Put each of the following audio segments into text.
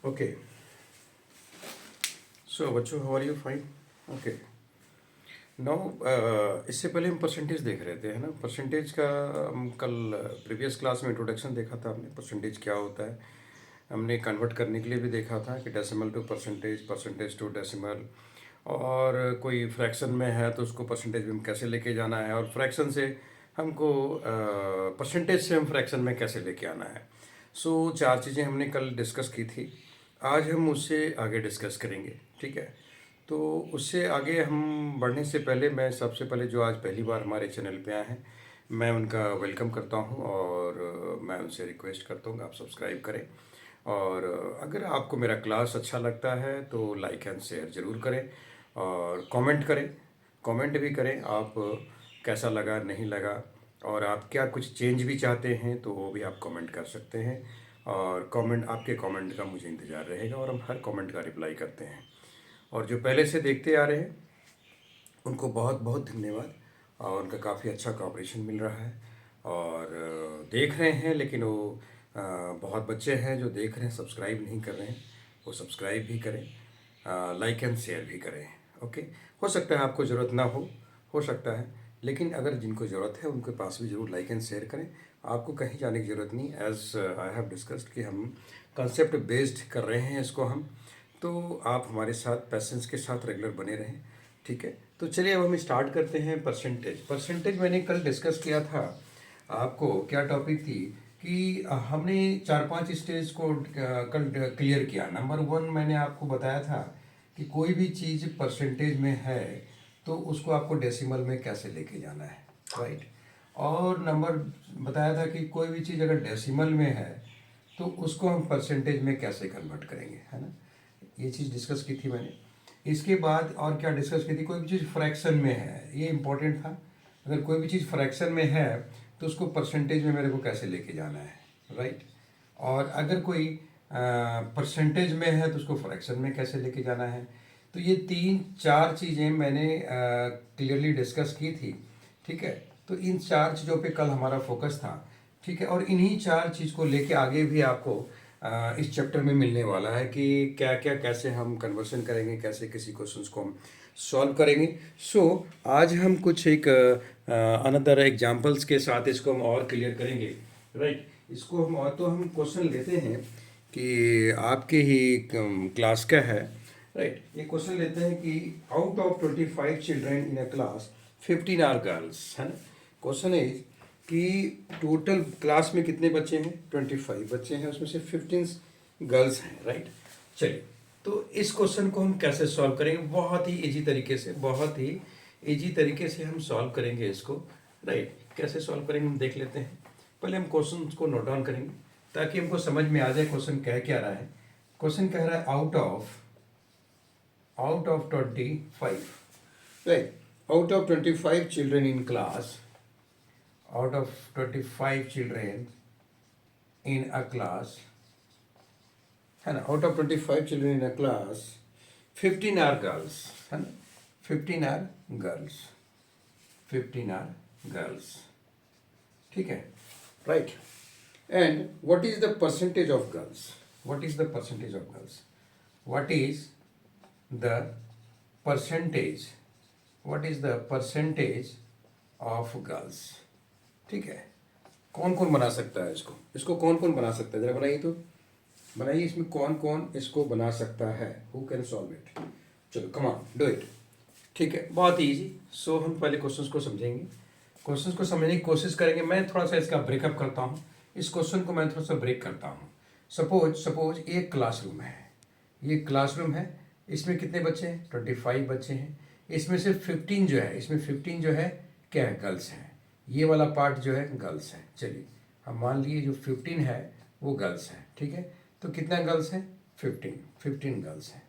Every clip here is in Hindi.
ओके। सो बच्चों, how are you? Fine. Okay. Now इससे पहले हम परसेंटेज देख रहे थे, है ना। परसेंटेज का हम कल प्रीवियस क्लास में इंट्रोडक्शन देखा था हमने, परसेंटेज क्या होता है। हमने कन्वर्ट करने के लिए भी देखा था कि decimal to percentage, percentage to decimal, और कोई फ्रैक्शन में है तो उसको परसेंटेज में हम कैसे लेके जाना है, और फ्रैक्शन से हमको परसेंटेज से हम फ्रैक्शन में कैसे लेके आना है। सो चार चीज़ें हमने कल डिस्कस की थी। आज हम उससे आगे डिस्कस करेंगे, ठीक है। तो उससे आगे हम बढ़ने से पहले मैं सबसे पहले जो आज पहली बार हमारे चैनल पे आए हैं, मैं उनका वेलकम करता हूं, और मैं उनसे रिक्वेस्ट करता हूं कि आप सब्सक्राइब करें। और अगर आपको मेरा क्लास अच्छा लगता है तो लाइक एंड शेयर ज़रूर करें, और कमेंट करें। कमेंट भी करें आप, कैसा लगा नहीं लगा, और आप क्या कुछ चेंज भी चाहते हैं तो वो भी आप कमेंट कर सकते हैं। और कमेंट, आपके कमेंट का मुझे इंतज़ार रहेगा, और हम हर कमेंट का रिप्लाई करते हैं। और जो पहले से देखते आ रहे हैं उनको बहुत बहुत धन्यवाद, और उनका काफ़ी अच्छा कॉपरेशन मिल रहा है। और देख रहे हैं, लेकिन वो बहुत बच्चे हैं जो देख रहे हैं, सब्सक्राइब नहीं कर रहे हैं। वो सब्सक्राइब भी करें, लाइक एंड शेयर भी करें। ओके। हो सकता है आपको ज़रूरत ना हो सकता है, लेकिन अगर जिनको ज़रूरत है उनके पास भी ज़रूर लाइक एंड शेयर करें। आपको कहीं जाने की ज़रूरत नहीं। एज आई हैव डिस्कस्ड कि हम कंसेप्ट बेस्ड कर रहे हैं इसको हम, तो आप हमारे साथ पेशेंस के साथ रेगुलर बने रहें, ठीक है। तो चलिए अब हम स्टार्ट करते हैं। परसेंटेज परसेंटेज मैंने कल डिस्कस किया था। आपको क्या टॉपिक थी कि हमने चार पांच स्टेज को कल क्लियर किया। नंबर वन, मैंने आपको बताया था कि कोई भी चीज़ परसेंटेज में है तो उसको आपको डेसिमल में कैसे लेके जाना है, राइट। और नंबर बताया था कि कोई भी चीज़ अगर डेसिमल में है तो उसको हम परसेंटेज में कैसे कन्वर्ट करेंगे, है ना। ये चीज़ डिस्कस की थी मैंने। इसके बाद और क्या डिस्कस की थी, कोई भी चीज़ फ्रैक्शन में है, ये इंपॉर्टेंट था। अगर कोई भी चीज़ फ्रैक्शन में है तो उसको परसेंटेज में मेरे को कैसे लेके जाना है, राइट। और अगर कोई परसेंटेज में है तो उसको फ्रैक्शन में कैसे लेके जाना है। तो ये तीन चार चीज़ें मैंने क्लियरली डिस्कस की थी, ठीक है। तो इन चार चीज़ों पे कल हमारा फोकस था, ठीक है। और इन्हीं चार चीज़ को लेके आगे भी आपको इस चैप्टर में मिलने वाला है कि क्या क्या कैसे हम कन्वर्सन करेंगे, कैसे किसी क्वेश्चंस को हम सॉल्व करेंगे। सो आज हम कुछ एक अनदर एग्जांपल्स के साथ इसको हम और क्लियर करेंगे, राइट। इसको हम और तो हम क्वेश्चन लेते हैं कि आपके ही क्लास का है, राइट। ये क्वेश्चन लेते हैं कि out of 25 children in a class 15 are girls, है ना। क्वेश्चन है कि टोटल क्लास में कितने बच्चे हैं? 25 बच्चे हैं, उसमें से 15 गर्ल्स हैं, राइट। चलिए, तो इस क्वेश्चन को हम कैसे सॉल्व करेंगे? बहुत ही इजी तरीके से, बहुत ही इजी तरीके से हम सॉल्व करेंगे इसको, राइट। कैसे सॉल्व करेंगे हम देख लेते हैं। पहले हम क्वेश्चन को नोट डाउन करेंगे ताकि हमको समझ में आ जाए क्वेश्चन कह क्या रहा है। क्वेश्चन कह रहा है out of 25, right. Out of 25 children in class, out of 25 children in a class, है ना, out of 25 children in a class 15 are girls, है ना, 15 are girls, 15 are girls, ठीक है, right. And what is the percentage of girls? What is the percentage of girls? What is the percentage? What is the percentage of girls? ठीक है। कौन कौन बना सकता है इसको कौन कौन बना सकता है? जरा बनाइए तो, बनाइए इसमें कौन कौन इसको बना सकता है। Who can solve it? चलो कम ऑन, डू इट। ठीक है, बहुत इजी। सो हम पहले क्वेश्चंस को समझेंगे, क्वेश्चंस को समझने की कोशिश करेंगे। मैं थोड़ा सा इसका ब्रेकअप करता हूँ, इस क्वेश्चन को मैं थोड़ा सा ब्रेक करता हूँ। सपोज एक क्लासरूम है, ये क्लासरूम है, इसमें कितने बच्चे हैं? 25 बच्चे हैं। इसमें से 15 जो है, इसमें 15 जो है क्या है? गर्ल्स हैं। ये वाला पार्ट जो है गर्ल्स है। चलिए हम मान लिए जो 15 है वो गर्ल्स है, ठीक है। तो कितना गर्ल्स है? 15 गर्ल्स है।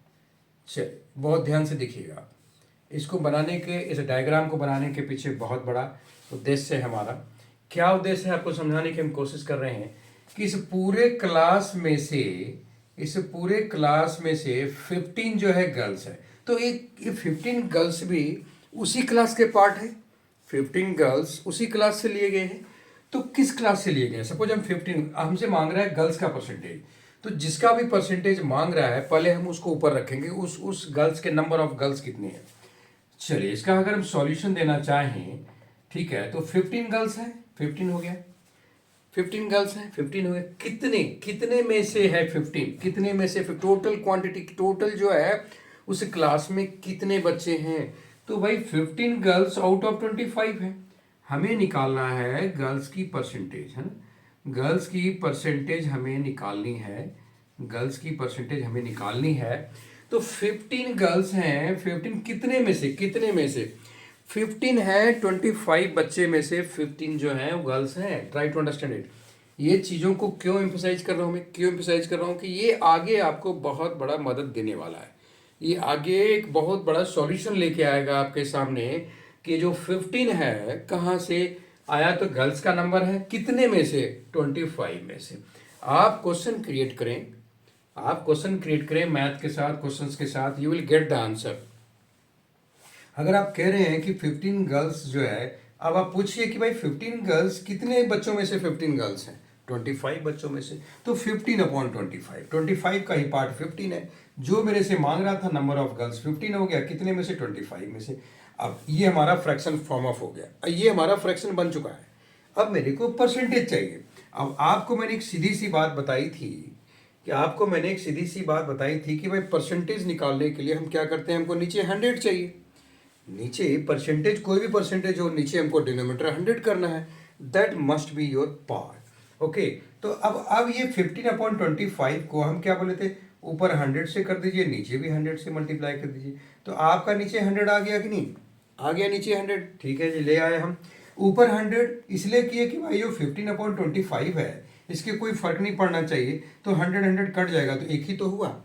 चलिए बहुत ध्यान से देखिएगा आप। इसको बनाने के, इस डायग्राम को बनाने के पीछे बहुत बड़ा उद्देश्य है हमारा। क्या उद्देश्य है? आपको समझाने की हम कोशिश कर रहे हैं कि इस पूरे क्लास में से 15 जो है गर्ल्स है। तो ये 15 गर्ल्स भी उसी क्लास के पार्ट है। 15 गर्ल्स उसी क्लास से लिए गए हैं। तो किस क्लास से लिए गए? सपोज हम 15, हमसे मांग रहा है गर्ल्स का परसेंटेज, तो जिसका भी परसेंटेज मांग रहा है पहले हम उसको ऊपर रखेंगे, उस गर्ल्स के नंबर ऑफ गर्ल्स कितनी है। चलिए इसका अगर हम सॉल्यूशन देना चाहें, ठीक है, तो 15 गर्ल्स हैं, 15 हो गया, 15 गर्ल्स हैं, 15 हो गया। कितने कितने में से है 15, कितने में से टोटल क्वांटिटी, टोटल जो है उस क्लास में कितने बच्चे हैं। तो भाई 15 गर्ल्स आउट ऑफ 25 है। हमें निकालना है गर्ल्स की परसेंटेज, है ना, गर्ल्स की परसेंटेज हमें निकालनी है, गर्ल्स की परसेंटेज हमें निकालनी है। तो 15 गर्ल्स हैं, 15 कितने में से, कितने में से 15 है, 25 बच्चे में से 15 जो है वो गर्ल्स हैं। Try to understand it. ये चीज़ों को क्यों एम्फसाइज कर रहा हूँ मैं, क्यों एम्फसाइज कर रहा हूँ कि ये आगे आपको बहुत बड़ा मदद देने वाला है। ये आगे एक बहुत बड़ा सॉल्यूशन लेके आएगा आपके सामने कि जो 15 है कहाँ से आया। तो गर्ल्स का नंबर है कितने में से, 25 में से। आप क्वेश्चन क्रिएट करें, आप क्वेश्चन क्रिएट करें मैथ के साथ, क्वेश्चंस के साथ, you will get the answer. अगर आप कह रहे हैं कि 15 गर्ल्स जो है, अब आप पूछिए कि भाई 15 गर्ल्स कितने बच्चों में से 15 गर्ल्स हैं, 25 बच्चों में से। तो 15 अपॉन 25, 25 का ही पार्ट 15 है। जो मेरे से मांग रहा था नंबर ऑफ गर्ल्स 15 हो गया, कितने में से, 25 में से। अब ये हमारा फ्रैक्शन फॉर्म ऑफ हो गया, ये हमारा फ्रैक्शन बन चुका है। अब मेरे को परसेंटेज चाहिए। अब आपको मैंने एक सीधी सी बात बताई थी कि आपको मैंने एक सीधी सी बात बताई थी कि भाई परसेंटेज निकालने के लिए हम क्या करते हैं, हमको नीचे 100 चाहिए। नीचे परसेंटेज, कोई भी परसेंटेज हो, नीचे हमको डिनोमिनेटर 100 करना है। That must be your part. Okay, तो अब ये 15 अपॉन 25 को हम क्या बोले थे, ऊपर 100 से कर दीजिए, नीचे भी 100 से मल्टीप्लाई कर दीजिए। तो आपका नीचे 100 आ गया कि नहीं, आ गया नीचे 100। ठीक है जी, ले आए हम। ऊपर 100 इसलिए किए कि भाई ये 15 अपॉन 25 है, इसके कोई फर्क नहीं पड़ना चाहिए, तो 100 कट जाएगा तो एक ही तो हुआ,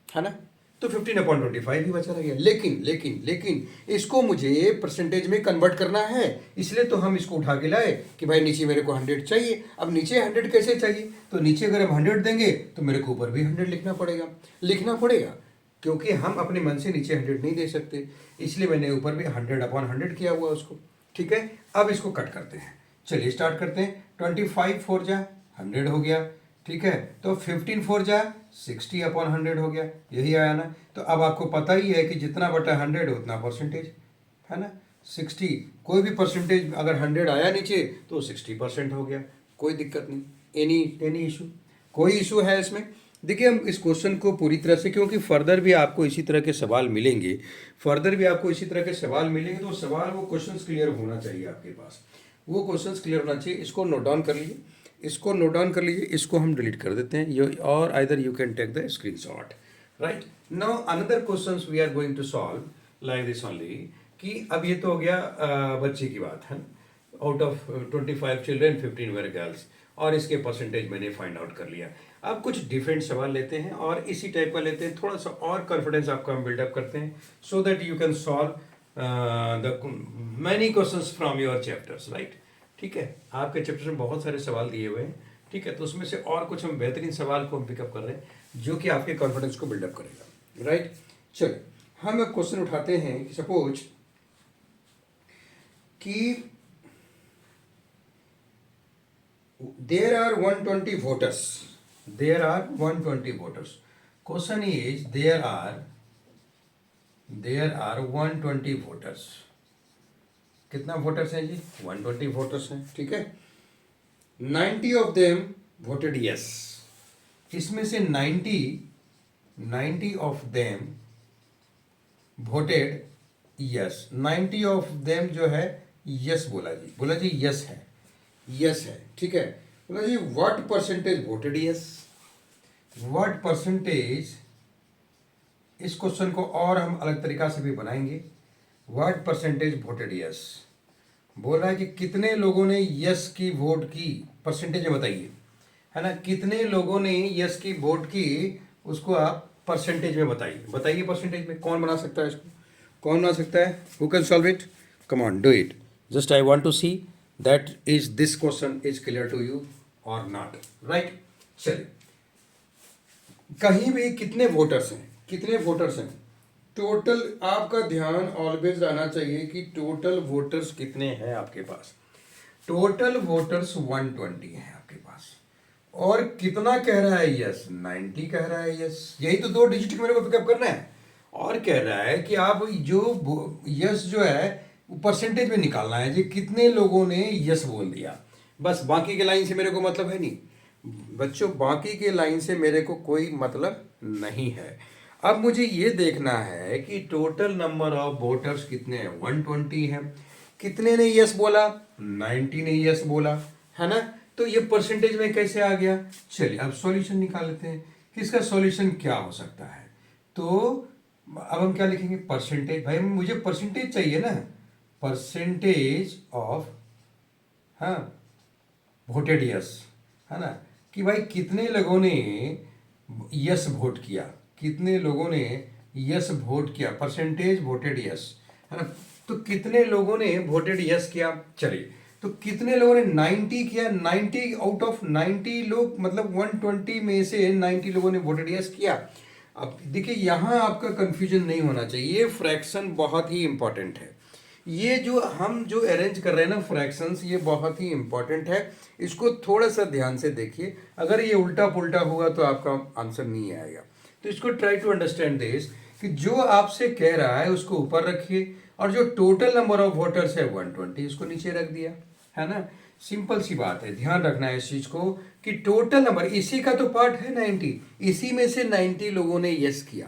है ना। तो 15 अपॉन 25 ही बचा रह गया। लेकिन लेकिन लेकिन इसको मुझे परसेंटेज में कन्वर्ट करना है, इसलिए तो हम इसको उठा के लाए कि भाई नीचे मेरे को 100 चाहिए। अब नीचे 100 कैसे चाहिए, तो नीचे अगर हम 100 देंगे तो मेरे को ऊपर भी 100 लिखना पड़ेगा, लिखना पड़ेगा, क्योंकि हम अपने मन से नीचे 100 नहीं दे सकते, इसलिए मैंने ऊपर भी 100 अपॉन 100 किया हुआ उसको। ठीक है, अब इसको कट करते हैं। चलिए स्टार्ट करते हैं। 25 4 जा 100 हो गया, ठीक है। तो 15 4 जा 60 अपॉन 100 हो गया, यही आया ना। तो अब आपको पता ही है कि जितना बटा 100 उतना परसेंटेज, है ना। 60, कोई भी परसेंटेज अगर 100 आया नीचे तो 60% हो गया, कोई दिक्कत नहीं। एनी इशू, कोई इशू है इसमें। देखिए हम इस क्वेश्चन को पूरी तरह से, क्योंकि फर्दर भी आपको इसी तरह के सवाल मिलेंगे, फर्दर भी आपको इसी तरह के सवाल मिलेंगे, तो सवाल वो क्वेश्चंस क्लियर होना चाहिए आपके पास, वो क्वेश्चंस क्लियर होना चाहिए। इसको नोट डाउन कर लीजिए, इसको नोट डाउन कर लीजिए, इसको हम डिलीट कर देते हैं, ये और either you can take the screenshot. Right now another questions we are going to solve like this only, कि अब ये तो हो गया बच्चे की बात है, out of 25 children 15 were girls, और इसके परसेंटेज मैंने फाइंड आउट कर लिया। अब कुछ डिफरेंट सवाल लेते हैं और इसी टाइप का लेते हैं, थोड़ा सा और कॉन्फिडेंस आपका हम बिल्डअप करते हैं, so that you can solve the many questions from your chapters. Right, ठीक है, आपके चैप्टर में बहुत सारे सवाल दिए हुए हैं, ठीक है, तो उसमें से और कुछ हम बेहतरीन सवाल को हम पिकअप कर रहे हैं जो कि आपके कॉन्फिडेंस को बिल्डअप करेगा। राइट, चलिए हम एक क्वेश्चन उठाते हैं कि सपोज कि there are 120 voters, there are 120 voters. Question is there are 120 voters. कितना वोटर्स हैं जी, 120 वोटर्स हैं, ठीक है। 90 ऑफ देम वोटेड यस, इसमें से 90 of them voted yes, 90 of them जो है यस बोला जी, बोला जी यस है, यस है, ठीक है। बोला जी what percentage voted yes, what percentage, इस क्वेश्चन को और हम अलग तरीका से भी बनाएंगे। व्हाट परसेंटेज वोटेड यस, बोल रहा है कि कितने लोगों ने यस की वोट की, परसेंटेज में बताइए, है ना, कितने लोगों ने यस की वोट की, उसको आप परसेंटेज में बताइए, बताइए परसेंटेज में। कौन बना सकता है इसको, कौन बना सकता है, who can solve it, come on do it, just I want to see that is this question is clear to you और नॉट। राइट, चलिए कहीं भी कितने वोटर्स हैं, कितने वोटर्स हैं, टोटल, आपका ध्यान ऑलवेज रहना चाहिए कि टोटल वोटर्स कितने हैं आपके पास। टोटल वोटर्स 120 हैं आपके पास, और कितना कह रहा है यस, 90 कह रहा है यस, यही तो 2 डिजिट मेरे को पिकअप करना है। और कह रहा है कि आप जो यस जो है वो परसेंटेज में निकालना है, जी कितने लोगों ने यस बोल दिया। बस बाकी के लाइन से मेरे को मतलब है नहीं बच्चों, बाकी के लाइन से मेरे को कोई मतलब नहीं है। अब मुझे ये देखना है कि टोटल नंबर ऑफ वोटर्स कितने हैं, 120 है। कितने ने यस बोला, 90 ने यस बोला, है ना। तो ये परसेंटेज में कैसे आ गया। चलिए अब सॉल्यूशन निकाल लेते हैं कि इसका सॉल्यूशन क्या हो सकता है। तो अब हम क्या लिखेंगे, परसेंटेज, भाई मुझे परसेंटेज चाहिए ना, परसेंटेज ऑफ, हाँ, वोटेड यस, है ना, कि भाई कितने लोगों ने यस वोट किया, कितने लोगों ने यस वोट किया, परसेंटेज वोटेड यस, है ना। तो कितने लोगों ने वोटेड यस किया। चलिए तो कितने लोगों ने 90 किया, 90 आउट ऑफ 90 लोग, मतलब 120 में से 90 लोगों ने वोटेड यस किया। अब देखिए यहाँ आपका कंफ्यूजन नहीं होना चाहिए, ये फ्रैक्शन बहुत ही इंपॉर्टेंट है। ये जो हम जो अरेंज कर रहे हैं ना फ्रैक्शंस, ये बहुत ही इंपॉर्टेंट है। इसको थोड़ा सा ध्यान से देखिए, अगर ये उल्टा पुल्टा हुआ तो आपका आंसर नहीं आएगा। तो इसको ट्राई टू अंडरस्टैंड दिस कि जो आपसे कह रहा है उसको ऊपर रखिए, और जो टोटल नंबर ऑफ वोटर्स है 120 इसको नीचे रख दिया, है ना। सिंपल सी बात है, ध्यान रखना है इस चीज को कि टोटल नंबर, इसी का तो पार्ट है 90, इसी में से 90 लोगों ने यस किया,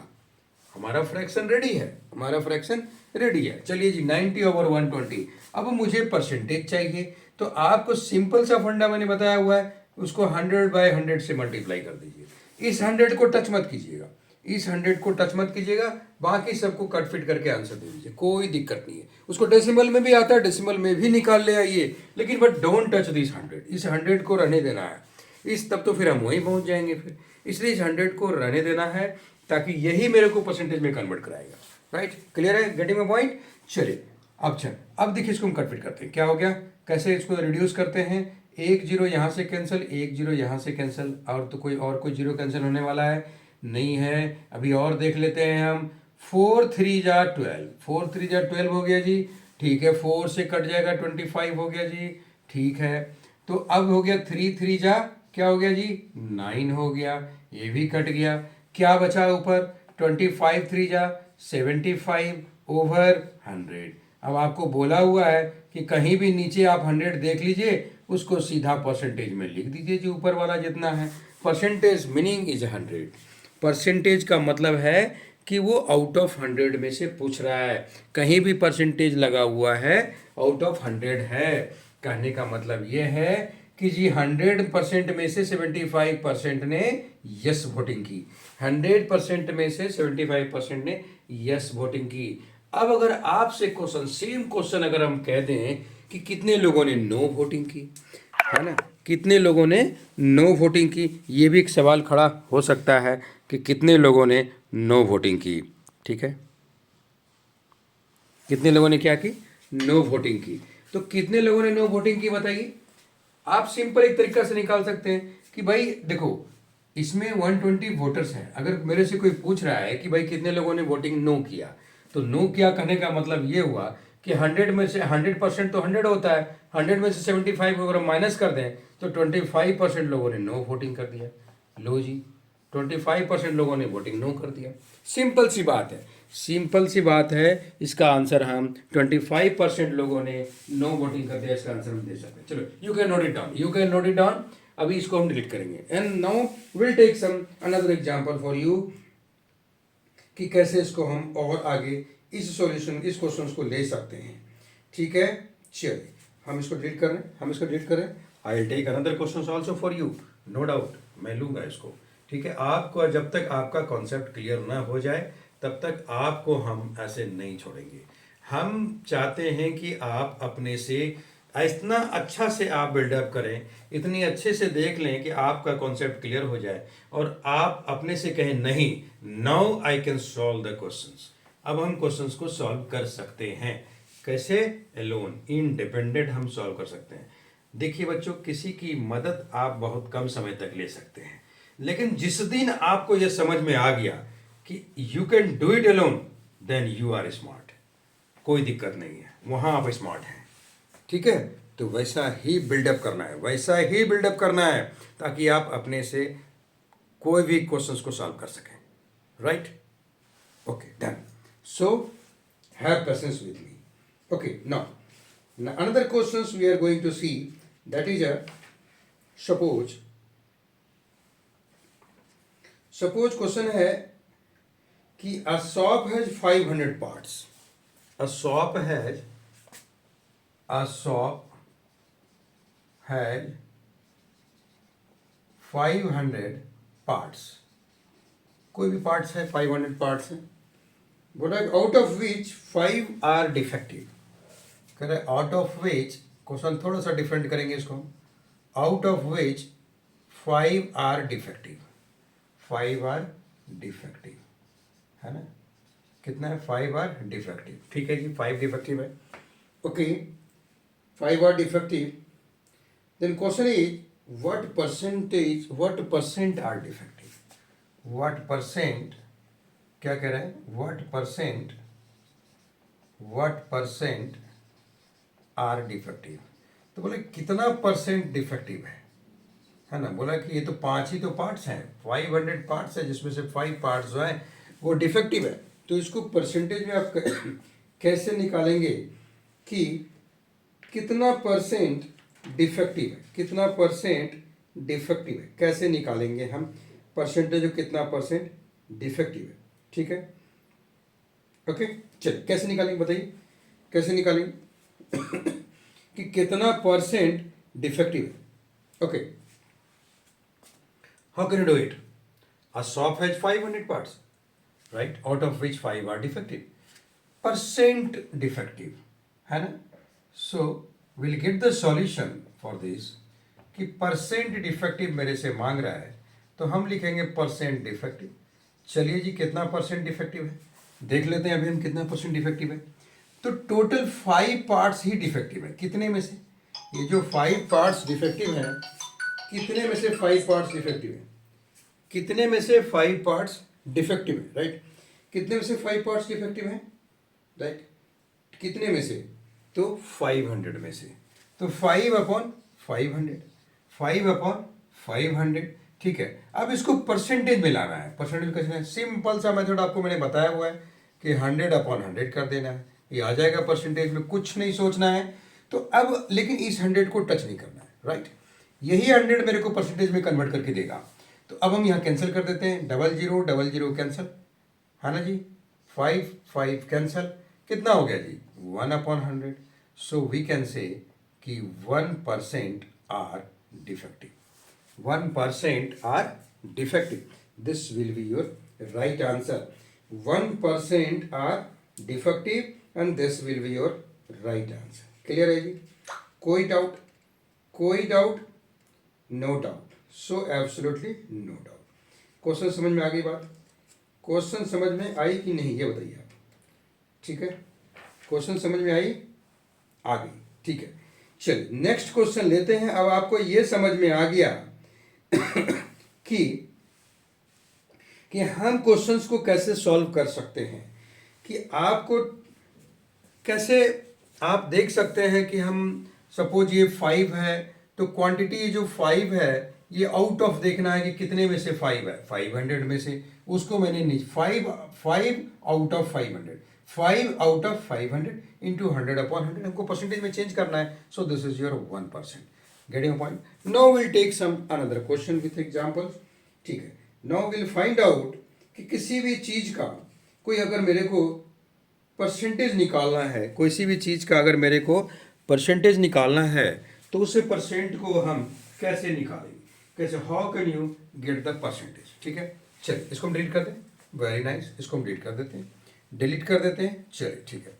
हमारा फ्रैक्शन रेडी है, हमारा फ्रैक्शन रेडी है। चलिए जी 90 ओवर 120। अब मुझे परसेंटेज चाहिए, तो आपको सिंपल सा फंडा मैंने बताया हुआ है, उसको 100/100 से मल्टीप्लाई कर दीजिए। इस 100 को टच मत कीजिएगा, इस 100 को टच मत कीजिएगा, बाकी सबको कट फिट करके आंसर दे दीजिए, कोई दिक्कत नहीं है। उसको डेसिमल में भी आता है, डेसिमल में भी निकाल ले आइए, लेकिन बट डोंट टच दिस 100, इस 100 को रहने देना है। इस तब तो फिर हम वहीं पहुंच जाएंगे फिर, इसलिए इस 100 को रहने देना है, ताकि यही मेरे को परसेंटेज में कन्वर्ट कराएगा। राइट, क्लियर है, गेटिंग माय पॉइंट। चलिए अब देखिए इसको हम कट फिट करते हैं, क्या हो गया, कैसे इसको रिड्यूस करते हैं। 1 0 यहाँ से कैंसिल, 1 0 यहाँ से कैंसिल, और तो कोई जीरो कैंसिल होने वाला है नहीं है। अभी और देख लेते हैं हम, 4 3 जा 12, 4 3 जा 12 हो गया जी, ठीक है। 4 से कट जाएगा 25 हो गया जी, ठीक है। तो अब हो गया 3 3 जा क्या हो गया जी, 9 हो गया, ये भी कट गया। क्या बचा ऊपर, 25 3 जा 75 ओवर 100। अब आपको बोला हुआ है कि कहीं भी नीचे आप 100 देख लीजिए, उसको सीधा परसेंटेज में लिख दीजिए जी, ऊपर वाला जितना है। Percentage meaning is 100। परसेंटेज का मतलब है कि वो आउट ऑफ 100 में से पूछ रहा है, कहीं भी परसेंटेज लगा हुआ है आउट ऑफ 100 है। कहने का मतलब ये है कि जी 100% में से 75% ने यस वोटिंग की, 100% में से 75% ने यस वोटिंग की। अब अगर आपसे क्वेश्चन, सेम क्वेश्चन अगर हम कह दें कि कितने लोगों ने नो वोटिंग की, है ना, कितने लोगों ने नो वोटिंग की, ये भी एक सवाल खड़ा हो सकता है कि कितने लोगों ने नो वोटिंग की। ठीक है, कितने लोगों ने क्या की, नो वोटिंग की। तो कितने लोगों ने नो वोटिंग की बताइए। आप सिंपल एक तरीका से निकाल सकते हैं कि भाई देखो इसमें 120 वोटर्स हैं, अगर मेरे से कोई पूछ रहा है कि भाई कितने लोगों ने वोटिंग नो किया, तो नो किया कहने का मतलब ये हुआ कि 100 में से 100% तो 100 होता है, 100 में से 75 अगर हम माइनस कर दें तो 25% लोगों ने नो वोटिंग कर दिया। लो जी 25% लोगों ने वोटिंग नो कर दिया। सिंपल सी बात है, सिंपल सी बात है। इसका आंसर हम 25% लोगों ने नो वोटिंग कर दिया, इसका आंसर हम दे सकते हैं। चलो you can note it down, you can note it down. अभी इसको हम डिलीट करेंगे and now will take some another example for you कि कैसे इसको हम और आगे इस सॉल्यूशन, इस क्वेश्चन को ले सकते हैं। ठीक है, चलिए हम इसको डिलीट कर रहे हैं, हम इसको डिलीट कर रहे हैं। I will take another question also for you, no doubt मैं लूंगा इसको। ठीक है, आपको जब तक आपका कॉन्सेप्ट क्लियर ना हो जाए तब तक आपको हम ऐसे नहीं छोड़ेंगे। हम चाहते हैं कि आप अपने से इतना अच्छा से आप बिल्डअप करें, इतनी अच्छे से देख लें कि आपका कॉन्सेप्ट क्लियर हो जाए और आप अपने से कहें नहीं, now I can solve the questions. अब हम क्वेश्चंस को सॉल्व कर सकते हैं। कैसे, एलोन, इंडिपेंडेंट हम सॉल्व कर सकते हैं। देखिए बच्चों, किसी की मदद आप बहुत कम समय तक ले सकते हैं, लेकिन जिस दिन आपको यह समझ में आ गया कि you can do it alone, then you are smart. कोई दिक्कत नहीं है, वहां आप स्मार्ट हैं। ठीक है, तो वैसा ही बिल्डअप करना है, वैसा ही बिल्डअप करना है, ताकि आप अपने से कोई भी क्वेश्चंस को सॉल्व कर सकें, right? Okay, done. So have patience with me. Okay, now another questions we are going to see, that is a suppose question है कि a shop has 500 parts. A shop has 500 parts. कोई भी पार्ट्स है, 500 पार्ट्स है. बोला out of which 5 are defective. कह रहे आउट ऑफ विच, क्वेश्चन थोड़ा सा डिफरेंट करेंगे इसको. Out of which 5 are defective. 5 are defective है ना. कितना है? 5 आर डिफेक्टिव. ठीक है जी, 5 डिफेक्टिव है. Okay, 5 are defective. Then question is what percent are defective. What percent, क्या कह रहे हैं? what percent are defective. तो बोले कितना परसेंट डिफेक्टिव है ना. बोला कि ये तो 5 ही तो पार्ट्स हैं, 500 पार्ट्स है, जिसमें से 5 पार्ट्स जो हैं वो डिफेक्टिव है. तो इसको परसेंटेज में आप कैसे निकालेंगे कि कितना परसेंट डिफेक्टिव है, कितना परसेंट डिफेक्टिव है, कैसे निकालेंगे हम परसेंटेज ऑफ कितना परसेंट डिफेक्टिव है. ठीक है, ओके. चलिए कैसे निकालेंगे, बताइए कैसे निकालेंगे कि कितना परसेंट डिफेक्टिव है. Okay, how can you do it? A shop has 500 parts, right, out of which 5 are defective. Percent defective है ना. So we'll get the solution for this कि परसेंट डिफेक्टिव मेरे से मांग रहा है, तो हम लिखेंगे परसेंट डिफेक्टिव. चलिए जी, कितना परसेंट डिफेक्टिव है देख लेते हैं अभी हम कितना परसेंट डिफेक्टिव है. तो टोटल 5 पार्ट्स ही डिफेक्टिव है. कितने में से? ये जो 5 पार्ट्स डिफेक्टिव हैं, कितने में से 5 पार्ट्स डिफेक्टिव है? कितने में से 5 पार्ट्स डिफेक्टिव है, राइट? कितने में से 5 पार्ट्स डिफेक्टिव हैं, राइट? कितने में से? तो 500 में से. तो 5 अपॉन 500, 5 अपॉन 500. ठीक है, अब इसको परसेंटेज में लाना है. परसेंटेज कैसे है? सिंपल सा मेथड आपको मैंने बताया हुआ है कि 100 अपॉन 100 कर देना है, ये आ जाएगा परसेंटेज में. कुछ नहीं सोचना है. तो अब लेकिन इस 100 को टच नहीं करना है, राइट? यही 100 मेरे को परसेंटेज में कन्वर्ट करके देगा. तो अब हम यहाँ कैंसिल कर देते हैं. 00 00 कैंसिल है ना जी. 5 5 कैंसिल. कितना हो गया जी? 1 upon 100. So we can say कि 1% are defective. 1% are defective. This will be your right answer. 1% are defective and this will be your right answer. Clear है जी? कोई डाउट? कोई doubt? No doubt. So absolutely no doubt. Question समझ में आ गई बात? क्वेश्चन समझ में आई कि नहीं ये बताइए आप. ठीक है, क्वेश्चन समझ में आई? आ गई. ठीक है, चलिए नेक्स्ट क्वेश्चन लेते हैं. अब आपको ये समझ में आ गया कि हम क्वेश्चंस को कैसे सॉल्व कर सकते हैं, कि आपको कैसे आप देख सकते हैं कि हम सपोज ये 5 है, तो क्वांटिटी जो 5 है ये आउट ऑफ देखना है कि कितने में से 5 है. 500 में से उसको मैंने नहीं, 5 out of 500, 5 out of 500 into 100 upon 100 हमको परसेंटेज में चेंज करना है. So this is your 1%. Getting point? Now will take some another question with examples. ठीक है, नाउ विल फाइंड आउट कि किसी भी चीज का कोई अगर मेरे को परसेंटेज निकालना है, किसी भी चीज का अगर मेरे को परसेंटेज निकालना है, तो उसे परसेंट को हम कैसे निकालेंगे, कैसे, how can you get the percentage. ठीक है, चलिए इसको हम डिलीट कर दें. वेरी नाइस, इसको हम डिलीट कर देते हैं, डिलीट कर देते हैं. चलिए ठीक है,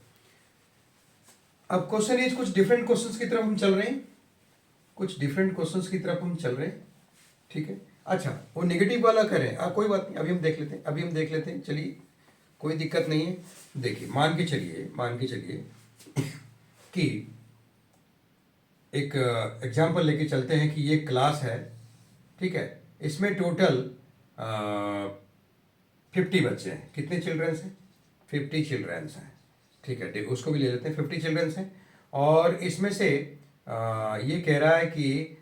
अब क्वेश्चन इज कुछ डिफरेंट क्वेश्चंस की तरफ हम चल रहे हैं, कुछ डिफरेंट क्वेश्चंस की तरफ हम चल रहे हैं. ठीक है, अच्छा वो नेगेटिव वाला करें, कोई बात नहीं, अभी हम देख लेते हैं, चलिए कोई दिक्कत नहीं है. देखिए मान के चलिए कि एक एग्जाम्पल लेके चलते हैं कि ये क्लास है. ठीक है, इसमें टोटल 50 बच्चे हैं. कितने चिल्ड्रंस हैं? 50 चिल्ड्रंस हैं. ठीक है, देखो उसको भी ले लेते हैं. 50 चिल्ड्रंस हैं और इसमें से ये कह रहा है कि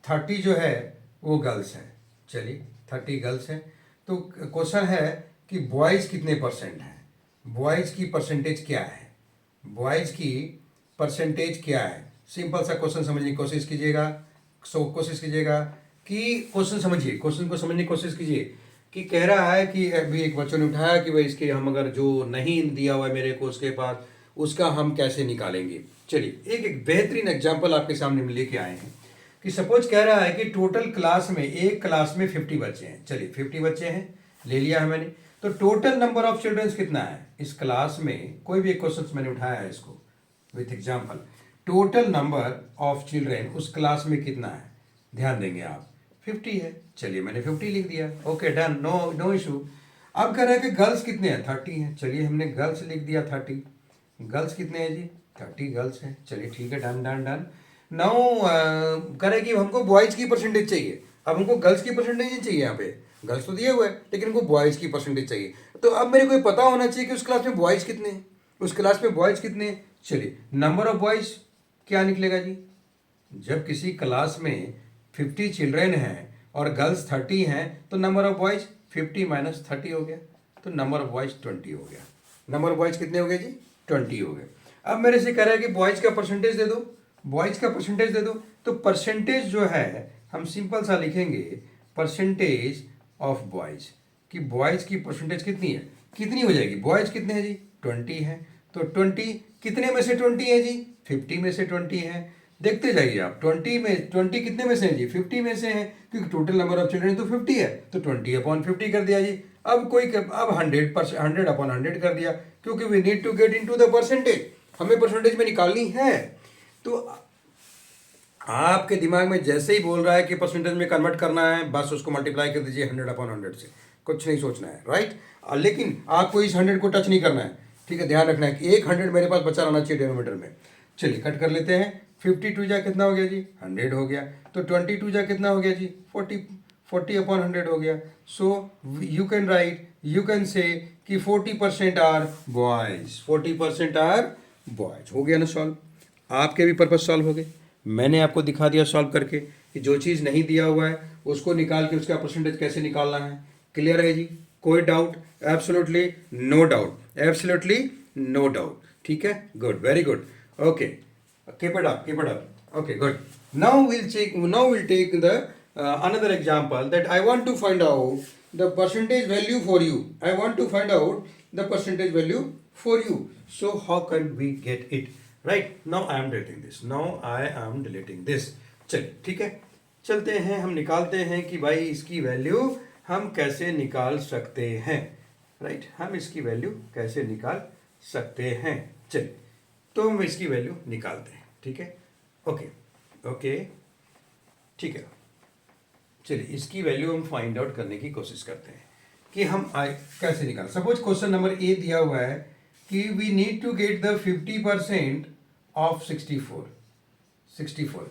30 जो है वो गर्ल्स है। चलिए 30 गर्ल्स हैं। तो क्वेश्चन है कि बॉयज़ कितने परसेंट हैं, बॉयज़ की परसेंटेज क्या है, बॉयज़ की परसेंटेज क्या है। सिंपल सा क्वेश्चन समझने की कोशिश कीजिएगा। कोशिश कीजिएगा कि क्वेश्चन समझिए, क्वेश्चन को समझने की कोशिश कीजिए कि कह रहा है कि अभी एक बच्चों ने उठाया कि भाई इसके हम अगर जो नहीं दिया हुआ है मेरे को उसके पास, उसका हम कैसे निकालेंगे। चलिए एक एक बेहतरीन एग्जाम्पल आपके सामने लेके आए हैं कि सपोज कह रहा है कि टोटल क्लास में, एक क्लास में 50 बच्चे हैं। चलिए 50 बच्चे हैं, ले लिया है मैंने। तो टोटल नंबर ऑफ चिल्ड्रंस कितना है इस क्लास में, कोई भी एक क्वेश्चन मैंने उठाया है इसको with example. Total number of children उस क्लास में कितना है, ध्यान देंगे आप, 50 है। चलिए मैंने 50 लिख दिया, okay done, no no issue. अब कह रहा है कि गर्ल्स कितने हैं, 30 हैं। चलिए हमने गर्ल्स लिख दिया 30। गर्ल्स कितने हैं जी, 30 गर्ल्स हैं। चलिए ठीक है, डन डन डन। नाउ कह रहे कि हमको बॉयज़ की परसेंटेज चाहिए। अब हमको गर्ल्स की परसेंटेज नहीं चाहिए, यहाँ पे गर्ल्स तो दिए हुए हैं लेकिन हमको बॉयज़ की परसेंटेज चाहिए। तो अब मेरे को पता होना चाहिए कि उस क्लास में बॉयज़ कितने हैं, उस क्लास में बॉयज़ कितने हैं। चलिए नंबर ऑफ बॉयज़ क्या निकलेगा जी, जब किसी क्लास में 50 चिल्ड्रेन हैं और गर्ल्स 30 हैं तो नंबर ऑफ बॉयज़ 50 माइनस 30 हो गया, तो नंबर ऑफ बॉयज़ 20 हो गया। नंबर ऑफ बॉयज़ कितने हो गए जी, 20 हो गए। अब मेरे से कह रहा है कि बॉयज़ का परसेंटेज दे दो, बॉयज़ का परसेंटेज दे दो। तो परसेंटेज जो है हम सिंपल सा लिखेंगे, परसेंटेज ऑफ बॉयज़, कि बॉयज़ की परसेंटेज कितनी है, कितनी हो जाएगी, बॉयज़ कितने हैं जी, 20 हैं। तो 20 कितने में से 20 है जी, 50 में से 20 है। देखते जाइए आप, 20 में 20 कितने में से है जी, 50 में से है, क्योंकि टोटल नंबर ऑफ चिल्ड्रन तो 50 है, तो 20/50 कर दिया जी। अब 100/100 कर दिया, क्योंकि we need to get into the percentage, हमें परसेंटेज में निकालनी है। तो आपके दिमाग में जैसे ही बोल रहा है कि परसेंटेज में कन्वर्ट करना है, बस उसको मल्टीप्लाई कर दीजिए 100/100 से, कुछ नहीं सोचना है, राइट। लेकिन आपको इस 100 को टच नहीं करना है, ठीक है, ध्यान रखना है कि एक 100 मेरे पास बचा रहना चाहिए डिनोमीटर में। चलिए कट कर लेते हैं। 52 जा कितना हो गया जी, 100 हो गया। तो 22 जा कितना हो गया जी, 40/100 हो गया। So you can write, you can say कि 40% आर बॉयज, 40% आर बॉयज। हो गया ना सॉल्व, आपके भी पर्पज सॉल्व हो गए। मैंने आपको दिखा दिया सॉल्व करके कि जो चीज़ नहीं दिया हुआ है उसको निकाल के उसका परसेंटेज कैसे निकालना है। क्लियर है जी, कोई doubt, absolutely no doubt, absolutely no doubt, ठीक है, good, very good, okay, keep it up, keep it up, okay, good. Now we'll take the another example that I want to find out the percentage value for you. I want to find out the percentage value for you. So how can we get it? Right, now I am deleting this, now I am deleting this. चलिए ठीक है, चलते हैं, हम निकालते हैं कि भाई इसकी वैल्यू हम कैसे निकाल सकते हैं। राइट, हम इसकी वैल्यू कैसे निकाल सकते हैं। चलिए तो हम इसकी वैल्यू निकालते हैं, ठीक है, ओके ओके, ठीक है। चलिए इसकी वैल्यू हम फाइंड आउट करने की कोशिश करते हैं कि हम कैसे निकाल। सपोज क्वेश्चन नंबर ए दिया हुआ है कि we need to get the 50% of 64।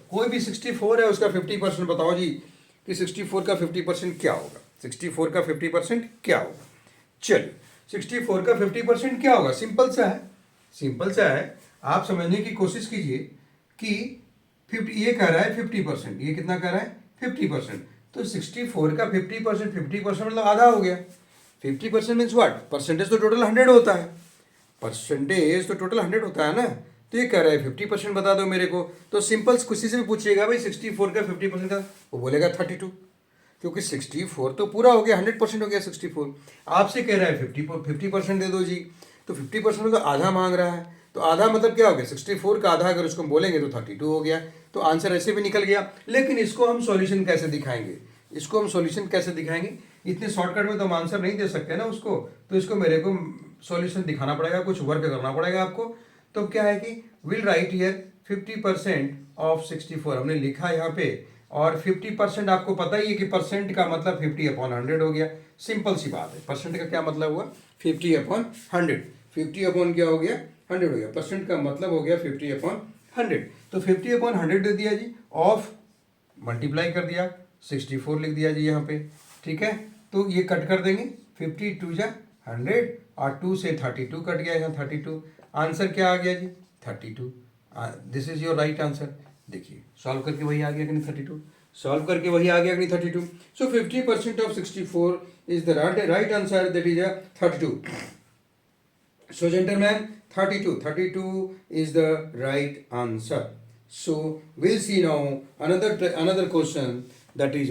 कोई भी 64 है उसका 50% बताओ जी कि 64 का 50% क्या होगा, 64 का 50% क्या होगा। चलिए 64 का 50% क्या होगा, सिंपल सा है, सिंपल सा है, आप समझने की कोशिश कीजिए कि 50, ये कह रहा है 50%, ये कितना कह रहा है 50%, तो 64 का 50%, 50% मतलब आधा हो गया। 50% मीन्स व्हाट, परसेंटेज तो टोटल 100 होता है, परसेंटेज तो टोटल 100 होता है ना। तो ये कह रहा है 50% बता दो मेरे को। तो सिंपल किसी से भी पूछिएगा भाई 64 का 50% का, वो बोलेगा 32, क्योंकि 64 तो पूरा हो गया, 100% हो गया 64। आपसे कह रहा है 50% दे दो जी, तो 50% में तो आधा मांग रहा है, तो आधा मतलब क्या हो गया, 64 का आधा अगर उसको हम बोलेंगे तो 32 हो गया। तो आंसर ऐसे भी निकल गया। लेकिन इसको हम सॉल्यूशन कैसे दिखाएंगे, इसको हम सॉल्यूशन कैसे दिखाएंगे, इतने शॉर्टकट में तो हम आंसर नहीं दे सकते ना उसको, तो इसको मेरे को सॉल्यूशन दिखाना पड़ेगा, कुछ वर्क करना पड़ेगा आपको। तो क्या है कि विल राइट हियर 50% ऑफ 64 हमने लिखा यहाँ पे, और 50% आपको पता ही है कि परसेंट का मतलब 50/100 हो गया। सिंपल सी बात है, परसेंट का क्या मतलब हुआ 50/100, 50 क्या हो गया 100 हो गया, परसेंट का मतलब हो गया 50/100। तो 50/100 दे दिया जी, ऑफ मल्टीप्लाई कर दिया, 64 लिख दिया जी यहाँ पे, ठीक है। तो ये कट कर देंगे, 52 जा 100 और 2 से 32 कट गया, यहाँ 32, आंसर क्या आ गया जी 32। This is your right answer. देखिए सॉल्व करके वही आ गया कि नहीं 32, सॉल्व करके वही आ गया कि नहीं 32। सो 50% of 64 is the right answer, that is 32। So gentlemen, 32 is the right answer. So we'll see now another question, that is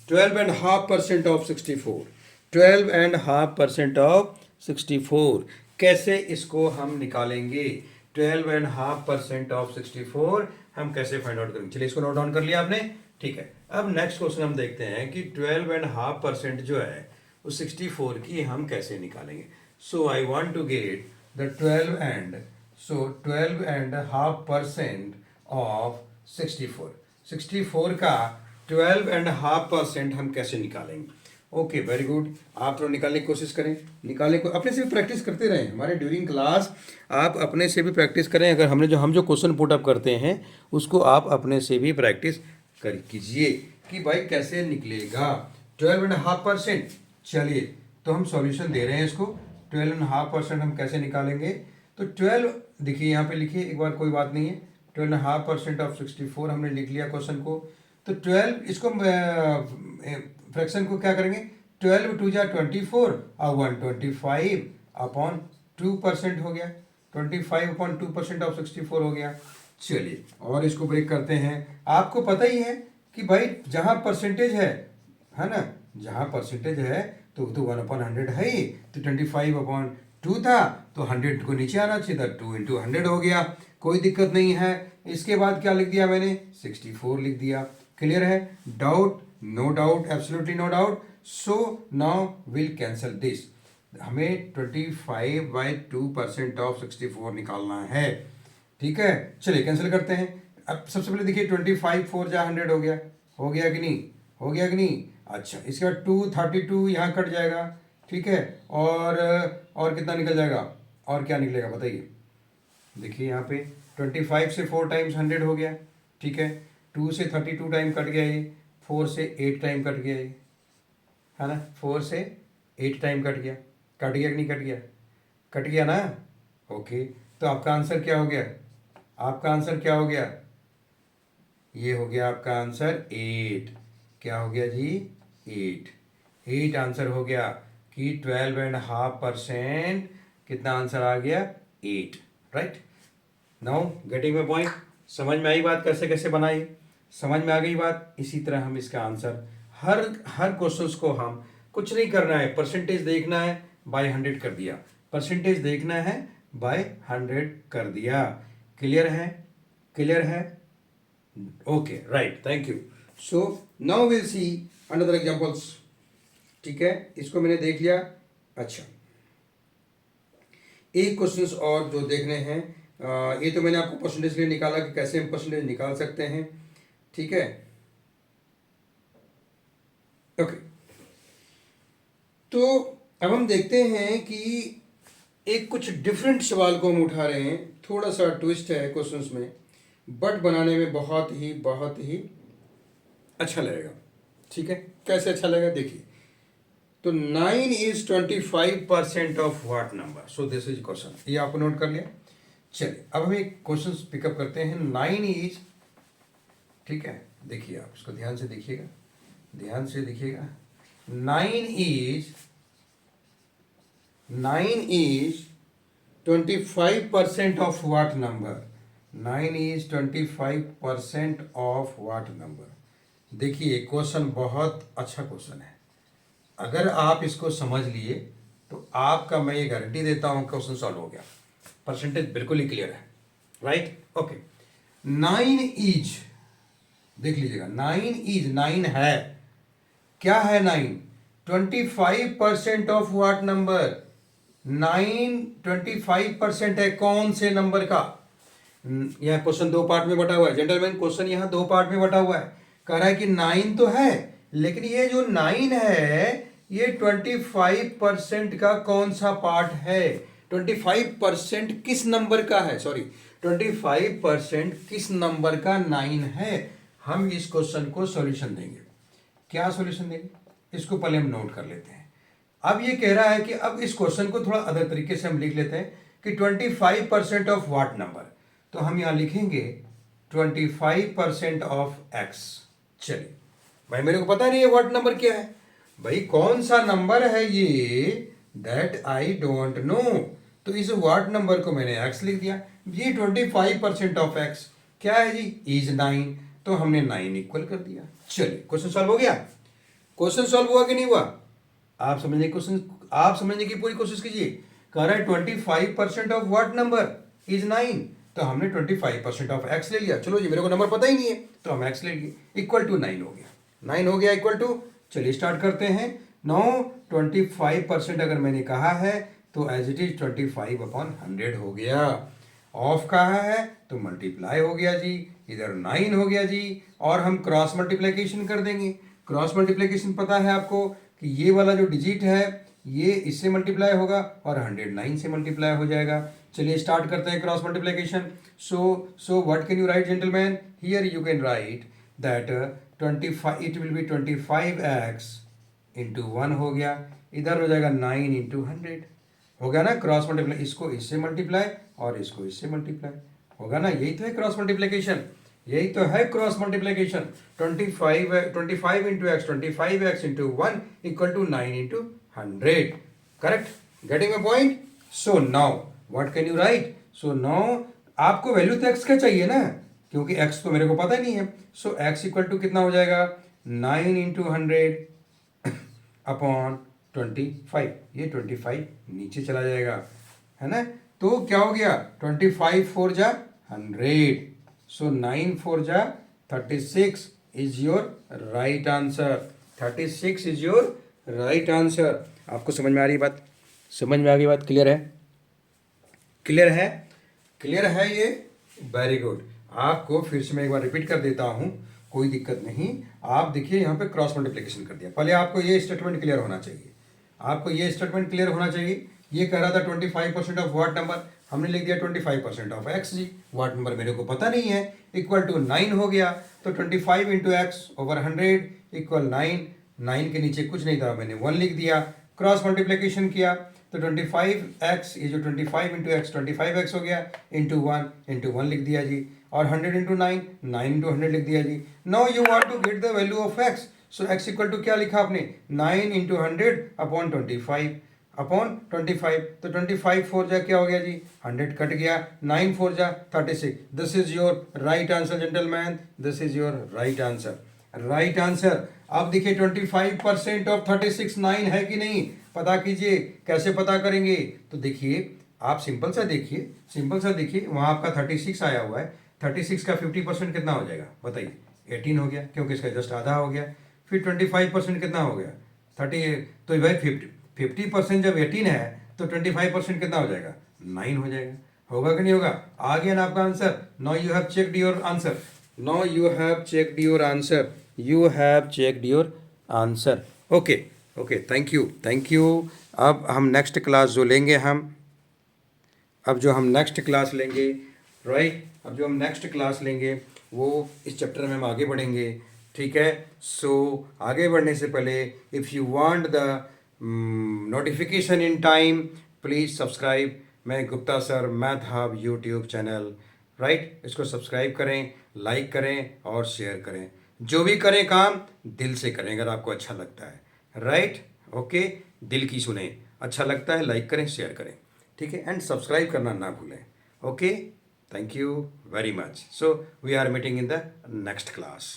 12.5% of 64, 12.5% of 64 कैसे इसको हम निकालेंगे? 12.5% ऑफ 64 हम कैसे फाइंड आउट करेंगे? चलिए इसको नोट डाउन कर लिया आपने, ठीक है। अब नेक्स्ट क्वेश्चन हम देखते हैं कि 12.5% जो है वो 64 की हम कैसे निकालेंगे। So I want to get the 12.5% of 64, 64 का 12.5% हम कैसे निकालेंगे? Okay, very good. आप थोड़ा निकालने की कोशिश करें, निकालने को अपने से भी प्रैक्टिस करते रहें हमारे ड्यूरिंग क्लास। आप अपने से भी प्रैक्टिस करें, अगर हम जो क्वेश्चन पुट अप करते हैं उसको आप अपने से भी प्रैक्टिस कीजिए कि भाई कैसे निकलेगा 12.5%। चलिए तो हम सॉल्यूशन दे रहे हैं इसको। 12.5% हम कैसे निकालेंगे? तो 12, देखिए यहाँ पे लिखिए एक बार, कोई बात नहीं है। 12.5% ऑफ 64 हमने लिख लिया क्वेश्चन को। तो 12 इसको फ्रैक्शन को क्या करेंगे? 12 2 जा 24 और 125 अपॉन 2% हो गया। 25 अपॉन 2% ऑफ 64 हो गया। चलिए और इसको ब्रेक करते हैं। आपको पता ही है कि भाई जहाँ परसेंटेज है ना, जहाँ परसेंटेज है तो 1/100 है ही, तो 25/2 था तो 100 को नीचे आना चाहिए था, 2 × 100 हो गया, कोई दिक्कत नहीं है। इसके बाद क्या लिख दिया मैंने? 64 लिख दिया। क्लियर है? Doubt? No doubt, absolutely no doubt. So now will cancel this. हमें 25/2% ऑफ 64 निकालना है, ठीक है। चलिए कैंसिल करते हैं। अब सबसे पहले देखिए 25 4 जा 100 हो गया, हो गया कि नहीं? हो गया कि नहीं? अच्छा, इसके बाद 232 यहाँ कट जाएगा, ठीक है। और कितना निकल जाएगा? और क्या निकलेगा बताइए? देखिए यहाँ पे 25 से 4 टाइम्स 100 हो गया, ठीक है। 2 से 32 टाइम कट गया ये, 4 से 8 टाइम कट गया ये, है ना। 4 से 8 टाइम कट गया कि नहीं कट गया? कट गया ना। ओके, तो आपका आंसर क्या हो गया? आपका आंसर क्या हो गया? ये हो गया आपका आंसर 8। क्या हो गया जी? 8 आंसर हो गया कि 12.5%। कितना आंसर आ गया? 8, right. Now getting my point? समझ में आई बात कैसे कैसे बनाई? समझ में आ गई बात? इसी तरह हम इसका आंसर हर क्वेश्चंस को हम कुछ नहीं करना है, परसेंटेज देखना है, बाय 100 कर दिया, परसेंटेज देखना है, बाय 100 कर दिया। क्लियर है? क्लियर है? Okay, right, thank you. So now will see another examples, ठीक है। इसको मैंने देख लिया। अच्छा, एक क्वेश्चंस और जो देखने हैं, ये तो मैंने आपको परसेंटेज के लिए निकाला कि कैसे हम परसेंटेज निकाल सकते हैं, ठीक है। ओके, तो अब हम देखते हैं कि एक कुछ डिफरेंट सवाल को हम उठा रहे हैं, थोड़ा सा ट्विस्ट है क्वेश्चंस में, बट बनाने में बहुत ही अच्छा लगेगा, ठीक है। कैसे अच्छा लगेगा देखिए। तो 9 is 25% of what number? So this is question, ये आपको नोट कर लिया। चलिए अब हम एक क्वेश्चन पिकअप करते हैं। 9 इज, ठीक है, देखिए आप इसको ध्यान से देखिएगा, ध्यान से देखिएगा। 9 is 25% of what number? 9 is 25% of what number? देखिए क्वेश्चन बहुत अच्छा क्वेश्चन है। अगर आप इसको समझ लिए तो आपका मैं ये गारंटी देता हूं क्वेश्चन सॉल्व हो गया, परसेंटेज बिल्कुल ही क्लियर है, राइट। ओके, 9 इज, देख लीजिएगा, 9 है, क्या है 9? 25% ऑफ व्हाट नंबर? 9 25% है कौन से नंबर का? यह क्वेश्चन दो पार्ट में बटा हुआ है जेंटलमैन, क्वेश्चन यहाँ दो पार्ट में बटा हुआ है। कह रहा है कि 9 तो है, लेकिन ये जो 9 है ये 25% का कौन सा पार्ट है? 25% किस नंबर का है? सॉरी, 25% किस नंबर का 9 है? हम इस क्वेश्चन को सॉल्यूशन देंगे। क्या सॉल्यूशन देंगे? इसको पहले हम नोट कर लेते हैं। अब ये कह रहा है कि अब इस क्वेश्चन को थोड़ा अदर तरीके से हम लिख लेते हैं कि 25% ऑफ व्हाट नंबर? तो हम यहाँ लिखेंगे 25% ऑफ x। चलिए भाई, मेरे को पता नहीं है व्हाट नंबर क्या है, भाई कौन सा नंबर है ये, दैट आई डोंट नो। तो इस व्हाट नंबर को मैंने x लिख दिया। ये 25% ऑफ x क्या है जी, इज 9। तो हमने 9 इक्वल कर दिया। चलिए क्वेश्चन सॉल्व हो गया। क्वेश्चन सॉल्व हुआ कि नहीं हुआ? आप समझने क्वेश्चन, आप समझने की पूरी कोशिश कीजिए। कह रहा है 25% ऑफ व्हाट नंबर इज 9। तो हमने 25% ऑफ x ले लिया। चलो जी, मेरे को नंबर पता ही नहीं है तो हम x ले लिए, इक्वल टू 9 हो गया। 9 हो गया इक्वल टू, चलिए स्टार्ट करते हैं। नो 25% अगर मैंने कहा है तो एज इट इज 25/100 हो गया। ऑफ कहा है तो मल्टीप्लाई हो गया जी, इधर 9 हो गया जी। और हम क्रॉस मल्टीप्लिकेशन कर देंगे। क्रॉस मल्टीप्लिकेशन पता है आपको कि ये वाला जो डिजिट है ये इससे मल्टीप्लाई होगा और 109 से मल्टीप्लाई हो जाएगा। चलिए स्टार्ट करते हैं cross multiplication. So what can you right gentleman? Here you can write that 25, it will be 25x into 1 हो गया, इधर हो जाएगा 9 इंटू 100 हो गया ना। क्रॉस मल्टीप्लाई, इसको इससे मल्टीप्लाई और इसको इससे मल्टीप्लाई होगा ना। यही तो है क्रॉस मल्टीप्लिकेशन, यही तो है cross multiplication. 25 into X, 25x into 1 equal to 9 into 100। Correct, getting my point? So now what can you write? So now आपको वैल्यू तो एक्स का चाहिए ना, क्योंकि एक्स तो मेरे को पता नहीं है। सो एक्स इक्वल टू कितना हो जाएगा, 9 इंटू 100 अपॉन 25। ये 25 नीचे चला जाएगा, है ना। तो क्या हो गया, 25 4 जा 100। सो 9 4 जा 36 is your right answer. 36 is your right answer. आपको समझ में आ रही बात? समझ में आ गई बात? क्लियर है? क्लियर है? क्लियर है ये? Very good. आपको फिर से मैं एक बार रिपीट कर देता हूं, कोई दिक्कत नहीं। आप देखिए यहाँ पे क्रॉस मल्टीप्लिकेशन कर दिया। पहले आपको ये स्टेटमेंट क्लियर होना चाहिए, आपको ये स्टेटमेंट क्लियर होना चाहिए। ये कह रहा था 25% ऑफ व्हाट नंबर, हमने लिख दिया 25% ऑफ एक्स जी। व्हाट नंबर मेरे को पता नहीं है, इक्वल टू 9 हो गया। तो 25 इंटू एक्स ओवर 100 इक्वल 9। 9 के नीचे कुछ नहीं था, मैंने 1 लिख दिया। क्रॉस मल्टीप्लिकेशन किया तो 25x, ये जो 25 इंटू एक्स 25x हो गया, इंटू 1 लिख दिया जी। और 100 इंटू 9, 9 इंटू 100 लिख दिया जी। Now you want to get the value of x। So x equal to क्या लिखा आपने, 9 इंटू 100 अपॉन 25 अपॉन 25। तो 25 4 जा क्या हो गया जी, 100 कट गया, 9 4 जा 36। This is your right answer gentleman, this is your right answer. Right answer. अब देखिए 25% ऑफ 36 9 है कि नहीं, पता कीजिए। कैसे पता करेंगे? तो देखिए आप सिंपल सा देखिए, सिंपल सा देखिए, वहाँ आपका 36 आया हुआ है। 36 का 50% कितना हो जाएगा बताइए? 18 हो गया, क्योंकि इसका जस्ट आधा हो गया। फिर 25% कितना हो गया, 30। तो भाई 50% जब 18 है तो 25% कितना हो जाएगा, 9 हो जाएगा। होगा कि नहीं होगा? आ गया ना आपका answer. Now you have checked your answer, now you have checked your answer, you have checked your answer. Okay okay, thank you thank you. अब हम नेक्स्ट क्लास जो लेंगे, अब जो हम नेक्स्ट क्लास लेंगे, राइट, अब जो हम नेक्स्ट क्लास लेंगे वो इस चैप्टर में हम आगे बढ़ेंगे, ठीक है। सो आगे बढ़ने से पहले if you want the notification in time, please subscribe मैं Gupta sir math hub YouTube channel, right. इसको सब्सक्राइब करें, लाइक करें और शेयर करें। जो भी करें काम दिल से करें अगर आपको अच्छा लगता है, राइट। ओके, दिल की सुने, अच्छा लगता है लाइक करें, शेयर करें, ठीक है। एंड सब्सक्राइब करना ना भूलें। Okay, thank you very much. So we are meeting in the next class,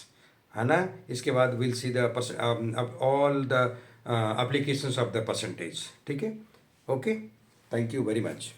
है ना। इसके बाद will see the all the applications of the percentage, ठीक है। Okay, thank you very much.